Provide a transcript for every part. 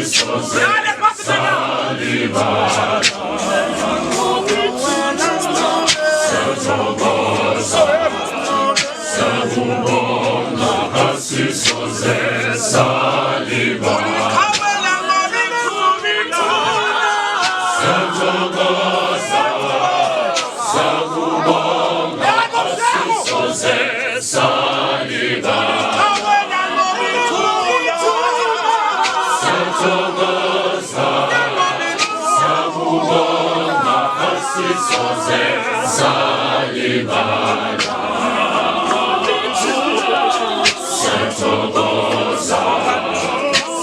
asisoze salibala siyathokoza siyakubonga asisoze salibala siyathokoza siyakubonga asisoze salibala siyathokoza siyakubonga asisoze salibala siyathokoza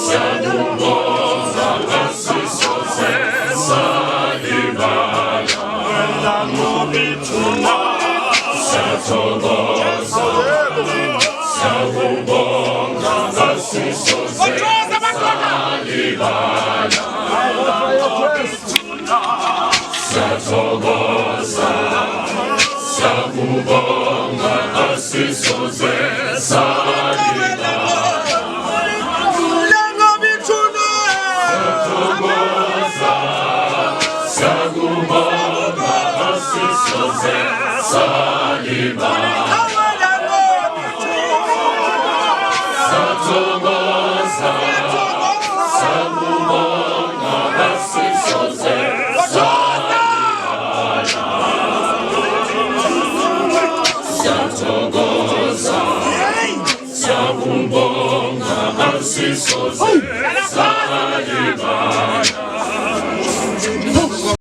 siyakubonga asisoze salibala siyathokoza siyakubonga asisoze salibala siyathokoza siyakubonga asisoze salibala siyathokoza siyakubonga asisoze salibala siyathokoza siyakubonga asisoze salibala siyathokoza siyakubonga asisoze salibala